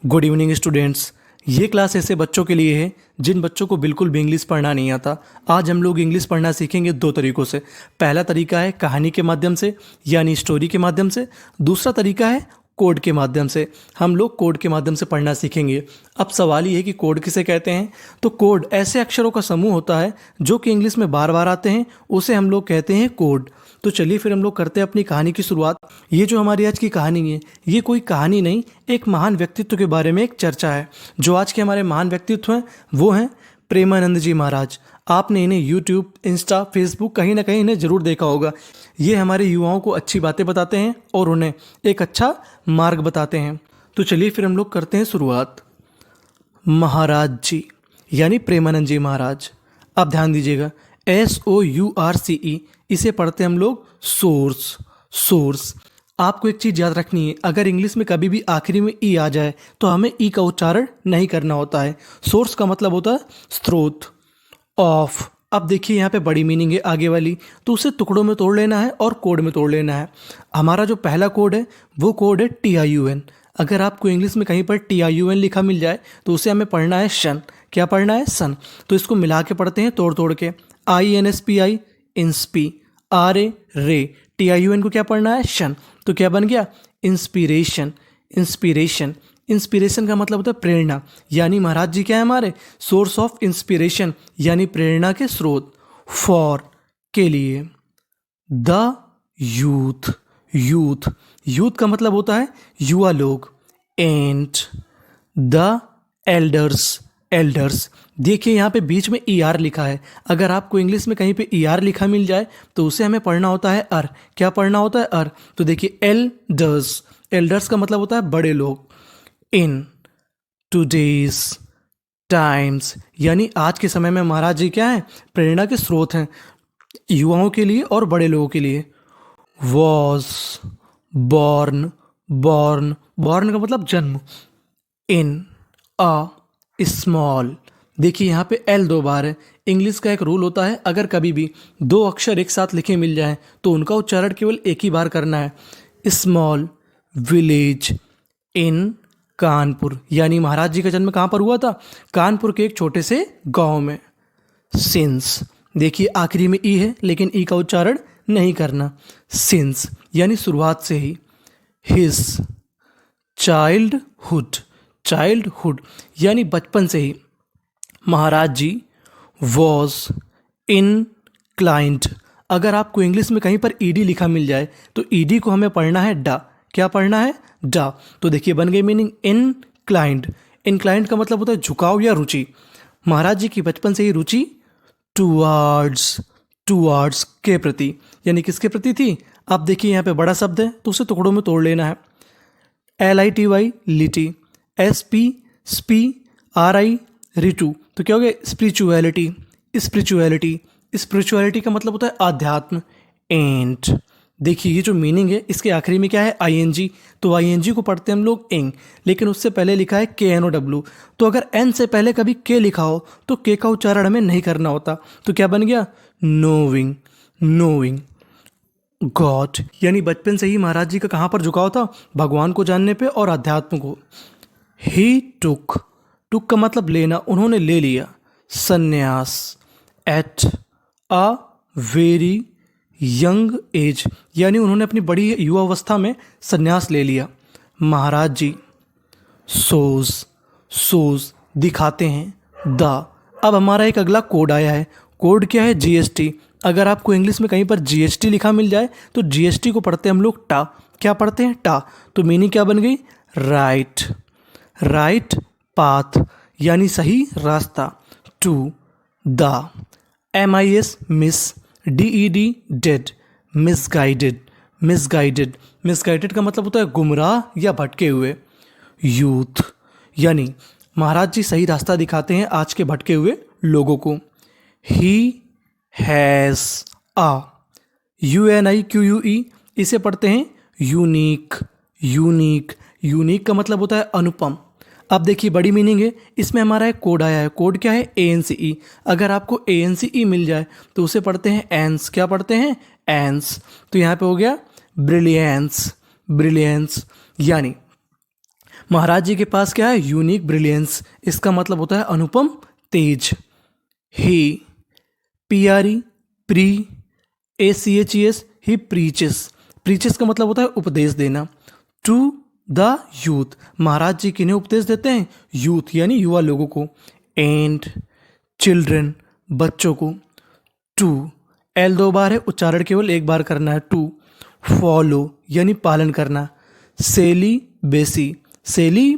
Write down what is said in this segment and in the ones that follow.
Good evening students. ये class ऐसे बच्चों के लिए है जिन बच्चों को बिल्कुल भी इंग्लिश पढ़ना नहीं आता। आज हम लोग इंग्लिश पढ़ना सीखेंगे दो तरीक़ों से। पहला तरीका है कहानी के माध्यम से यानी स्टोरी के माध्यम से। दूसरा तरीका है कोड के माध्यम से। हम लोग कोड के माध्यम से पढ़ना सीखेंगे। अब सवाल ये है कि कोड किसे कहते हैं। तो कोड ऐसे अक्षरों का समूह होता है जो कि इंग्लिश में बार बार आते हैं, उसे हम लोग कहते हैं कोड। तो चलिए फिर हम लोग करते हैं अपनी कहानी की शुरुआत। ये जो हमारी आज की कहानी है, ये कोई कहानी नहीं, एक महान व्यक्तित्व के बारे में एक चर्चा है। जो आज के हमारे महान व्यक्तित्व हैं वो हैं प्रेमानंद जी महाराज। आपने इन्हें यूट्यूब, इंस्टा, फेसबुक कहीं ना कहीं इन्हें ज़रूर देखा होगा। ये हमारे युवाओं को अच्छी बातें बताते हैं और उन्हें एक अच्छा मार्ग बताते हैं। तो चलिए फिर हम लोग करते हैं शुरुआत। महाराज जी यानी प्रेमानंद जी महाराज। अब ध्यान दीजिएगा, SOURCE, इसे पढ़ते हम लोग सोर्स। सोर्स। आपको एक चीज़ याद रखनी है, अगर इंग्लिश में कभी भी आखिरी में ई आ जाए तो हमें ई का उच्चारण नहीं करना होता है। सोर्स का मतलब होता है स्रोत। ऑफ। अब देखिए यहाँ पे बड़ी मीनिंग है आगे वाली, तो उसे टुकड़ों में तोड़ लेना है और कोड में तोड़ लेना है। हमारा जो पहला कोड है वो कोड है TIUN। अगर आपको इंग्लिश में कहीं पर TIUN लिखा मिल जाए तो उसे हमें पढ़ना है शन। क्या पढ़ना है? सन। तो इसको मिला के पढ़ते हैं तोड़ तोड़ के। INSPI, इंस्पी। RA, रे। TIUN को क्या पढ़ना है? शन। तो क्या बन गया? इंस्पिरेशन। इंस्पिरेशन। इंस्पिरेशन का मतलब होता है प्रेरणा, यानी महाराज जी क्या है हमारे? सोर्स ऑफ इंस्पिरेशन, यानी प्रेरणा के स्रोत। फॉर, के लिए। The youth. यूथ। यूथ का मतलब होता है युवा लोग। And the elders. एल्डर्स। देखिए यहाँ पे बीच में ER लिखा है। अगर आपको इंग्लिश में कहीं पे ER लिखा मिल जाए तो उसे हमें पढ़ना होता है अर। क्या पढ़ना होता है? अर। तो देखिए एल्डर्स। एल्डर्स का मतलब होता है बड़े लोग। इन टूडेज टाइम्स, यानी आज के समय में महाराज जी क्या है? प्रेरणा के स्रोत हैं युवाओं के लिए और बड़े लोगों के लिए। Was, born. बॉर्न। बॉर्न का मतलब जन्म। इन अ स्मॉल। देखिए यहाँ पे L दो बार है। इंग्लिश का एक रूल होता है, अगर कभी भी दो अक्षर एक साथ लिखे मिल जाएं तो उनका उच्चारण केवल एक ही बार करना है। स्मॉल विलेज इन कानपुर, यानी महाराज जी का जन्म कहाँ पर हुआ था? कानपुर के एक छोटे से गांव में। सिंस। देखिए आखिरी में ई है लेकिन ई का उच्चारण नहीं करना। सिंस यानी शुरुआत से ही। His childhood. चाइल्डहुड यानी बचपन से ही। महाराज जी वॉज इनक्लाइंड। अगर आपको इंग्लिश में कहीं पर ED लिखा मिल जाए तो ED को हमें पढ़ना है डा। क्या पढ़ना है? डा। तो देखिए बन गई मीनिंग इनक्लाइंड। इनक्लाइंड का मतलब होता है झुकाव या रुचि। महाराज जी की बचपन से ही रुचि टुवार्ड्स। टुवार्ड्स के प्रति, यानी किसके प्रति थी? आप देखिए यहाँ पे बड़ा शब्द है तो उसे टुकड़ों में तोड़ लेना है। LITY लिटी। SP स्पी। RI रिटू। तो क्या हो गया? स्पिरिचुअलिटी। स्पिरिचुअलिटी। स्पिरिचुअलिटी का मतलब होता है आध्यात्म। एंड देखिए ये जो मीनिंग है इसके आखिरी में क्या है? ING। तो ING को पढ़ते हैं हम लोग इंग, लेकिन उससे पहले लिखा है KNOW। तो अगर N से पहले कभी K लिखा हो तो K का उच्चारण हमें नहीं करना होता। तो क्या बन गया? नोविंग। नोविंग गॉड, यानी बचपन से ही महाराज जी का कहाँ पर झुकाव था? भगवान को जानने पे और अध्यात्म को। ही टुक। टुक का मतलब लेना, उन्होंने ले लिया। संन्यास at a very young age, यानी उन्होंने अपनी बड़ी युवावस्था में संन्यास ले लिया। महाराज जी सोज। सोज दिखाते हैं। द। अब हमारा एक अगला कोड आया है। कोड क्या है? GST। अगर आपको इंग्लिश में कहीं पर GST लिखा मिल जाए तो GST को पढ़ते हैं हम लोग टा। क्या पढ़ते हैं? टा। तो मीनिंग क्या बन गई? राइट। राइट पाथ, यानी सही रास्ता। To the. MIS miss. DED dead. Misguided. Misguided. Misguided का मतलब होता है गुमराह या भटके हुए। यूथ, यानी महाराज जी सही रास्ता दिखाते हैं आज के भटके हुए लोगों को। He has a. UNIQUE, इसे पढ़ते हैं यूनिक। यूनिक। यूनिक का मतलब होता है अनुपम। अब देखिए बड़ी मीनिंग है, इसमें हमारा एक कोड आया है। कोड क्या है? ANCE। अगर आपको ANCE मिल जाए तो उसे पढ़ते हैं एंस। क्या पढ़ते हैं? एंस। तो यहाँ पे हो गया ब्रिलियंस। ब्रिलियंस, यानी महाराज जी के पास क्या है? Unique brilliance. इसका मतलब होता है अनुपम तेज। ही, PRE, प्री, ACHES, ही प्रीचेस। प्रीचेस का मतलब होता है उपदेश देना। टू द यूथ, महाराज जी किन्हें उपदेश देते हैं? यूथ यानी युवा लोगों को। एंड चिल्ड्रन, बच्चों को। टू, एल 2 बार है, उच्चारण केवल एक बार करना है। टू, फॉलो यानी पालन करना। सेली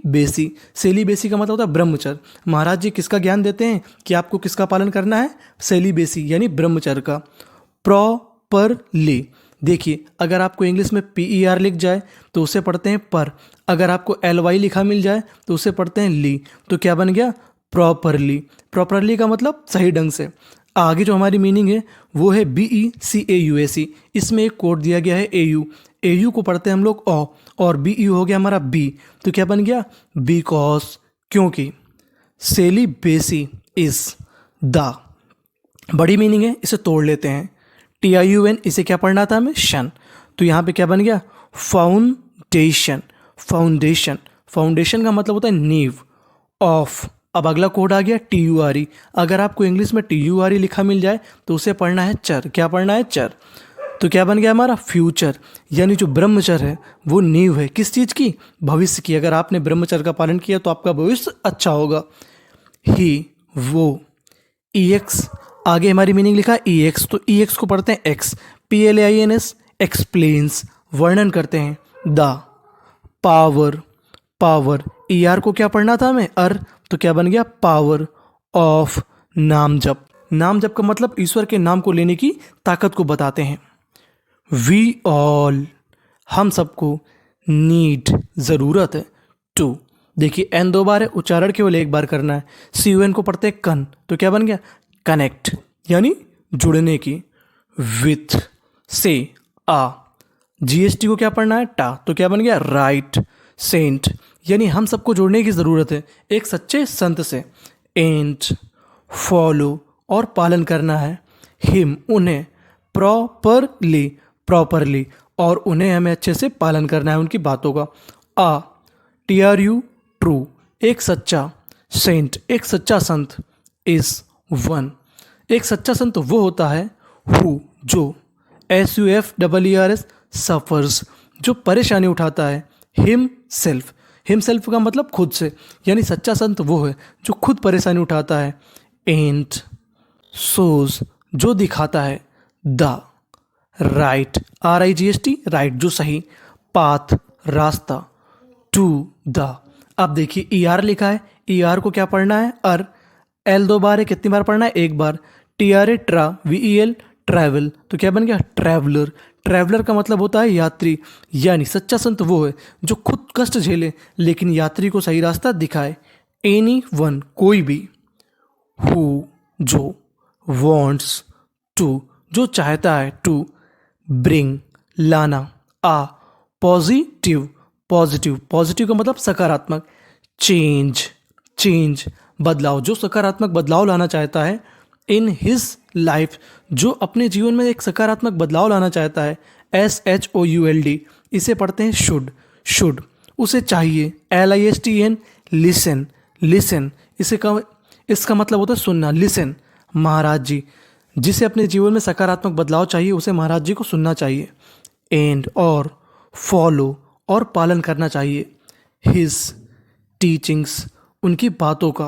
बेसी का मतलब होता है ब्रह्मचर्य। महाराज जी किसका ज्ञान देते हैं कि आपको किसका पालन करना है? सेलिबेसी यानी ब्रह्मचर्य का। प्रॉपरली, देखिए अगर आपको इंग्लिश में PER लिख जाए तो उसे पढ़ते हैं पर, अगर आपको LY लिखा मिल जाए तो उसे पढ़ते हैं ली। तो क्या बन गया? प्रॉपरली। प्रॉपरली का मतलब सही ढंग से। आगे जो हमारी मीनिंग है वो है BECAUSE। इसमें एक कोड दिया गया है AU को पढ़ते हैं हम लोग ओ, और BU हो गया हमारा B। तो क्या बन गया? बिकॉज, क्योंकि। सेलिबेसी इज द, बड़ी मीनिंग है, इसे तोड़ लेते हैं। TIUN, इसे क्या पढ़ना था हमें? शन। तो यहाँ पे क्या बन गया? फाउंडेशन। फाउंडेशन का मतलब होता है नींव। ऑफ, अब अगला कोड आ गया TURE। अगर आपको इंग्लिश में TURE लिखा मिल जाए तो उसे पढ़ना है चर। क्या पढ़ना है? चर। तो क्या बन गया हमारा? फ्यूचर, यानी जो ब्रह्मचर्य है वो नींव है किस चीज़ की? भविष्य की। अगर आपने ब्रह्मचर्य का पालन किया तो आपका भविष्य अच्छा होगा। ही, वो। EX, आगे हमारी मीनिंग लिखा है EX, तो EX को पढ़ते हैं एक्स। PLAINS, एक्सप्लेन्स, वर्णन करते हैं। The, power. ER को क्या पढ़ना था हमें? तो क्या बन गया? पावर ऑफ, नाम जप। नाम जप का मतलब ईश्वर के नाम को लेने की ताकत को बताते हैं। वी ऑल, हम सबको। नीड, ज़रूरत है। टू, देखिए N 2 बार है, उच्चारण केवल एक बार करना है। CUN को पढ़ते हैं कन, तो क्या बन गया? कनेक्ट यानी जुड़ने की। विथ, से, आ। GST को क्या पढ़ना है? टा, तो क्या बन गया? राइट। सेंट, यानी हम सबको जोड़ने की ज़रूरत है एक सच्चे संत से। एंड, फॉलो, और पालन करना है। हिम, उन्हें। प्रॉपरली, और उन्हें हमें अच्छे से पालन करना है उनकी बातों का। TRU, ट्रू, एक सच्चा। सेंट, एक सच्चा संत। इज, वन, एक सच्चा संत वो होता है हु, जो। SUFFERS, सफर्स, जो परेशानी उठाता है। हिमसेल्फ का मतलब खुद से, यानी सच्चा संत वो है जो खुद परेशानी उठाता है। एंड सोज, जो दिखाता है। द, राइट, RIGHT, राइट, जो सही। पाथ, रास्ता। टू द, अब देखिए ER लिखा है, ER को क्या पढ़ना है? L 2 बार है, कितनी बार पढ़ना है? एक बार। TRA, ट्रा, VEL, ट्रैवल, तो क्या बन गया? ट्रैवलर। ट्रैवलर का मतलब होता है यात्री, यानी सच्चा संत वो है जो खुद कष्ट झेले लेकिन यात्री को सही रास्ता दिखाए। एनीवन, कोई भी। हु, जो। वॉन्ट्स, टू, जो चाहता है। टू ब्रिंग, लाना। पॉजिटिव का मतलब सकारात्मक। चेंज, बदलाव, जो सकारात्मक बदलाव लाना चाहता है। इन हिज लाइफ, जो अपने जीवन में एक सकारात्मक बदलाव लाना चाहता है। SHOULD, इसे पढ़ते हैं शुड, उसे चाहिए। LISTEN, लिसन, इसका मतलब होता है सुनना। लिसन, महाराज जी, जिसे अपने जीवन में सकारात्मक बदलाव चाहिए उसे महाराज जी को सुनना चाहिए। एंड, और। फॉलो, और पालन करना चाहिए। हिज टीचिंग्स, उनकी बातों का।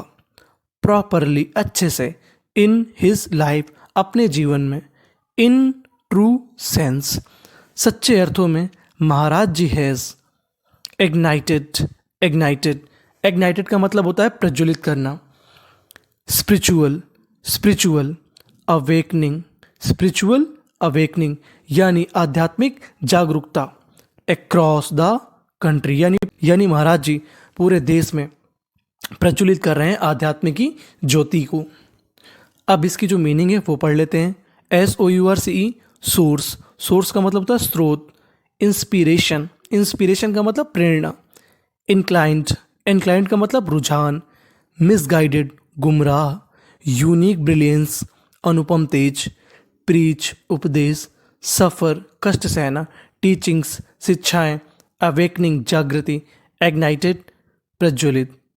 प्रॉपरली, अच्छे से। इन हिज लाइफ, अपने जीवन में। इन ट्रू सेंस, सच्चे अर्थों में। महाराज जी हैज़ इग्नाइटेड का मतलब होता है प्रज्वलित करना। स्पिरिचुअल अवेकनिंग, यानी आध्यात्मिक जागरूकता। अक्रॉस द कंट्री, यानी महाराज जी पूरे देश में प्रज्वलित कर रहे हैं आध्यात्मिक ज्योति को। अब इसकी जो मीनिंग है वो पढ़ लेते हैं। SOURCE, सोर्स का मतलब होता है स्रोत। इंस्पिरेशन का मतलब प्रेरणा। इंक्लाइंड का मतलब रुझान। मिसगाइडेड, गुमराह। यूनिक ब्रिलियंस, अनुपम तेज। प्रीच, उपदेश। सफ़र, कष्ट सहना। टीचिंग्स, शिक्षाएं। अवेकनिंग, जागृति। एग्नाइटेड, प्रज्वलित।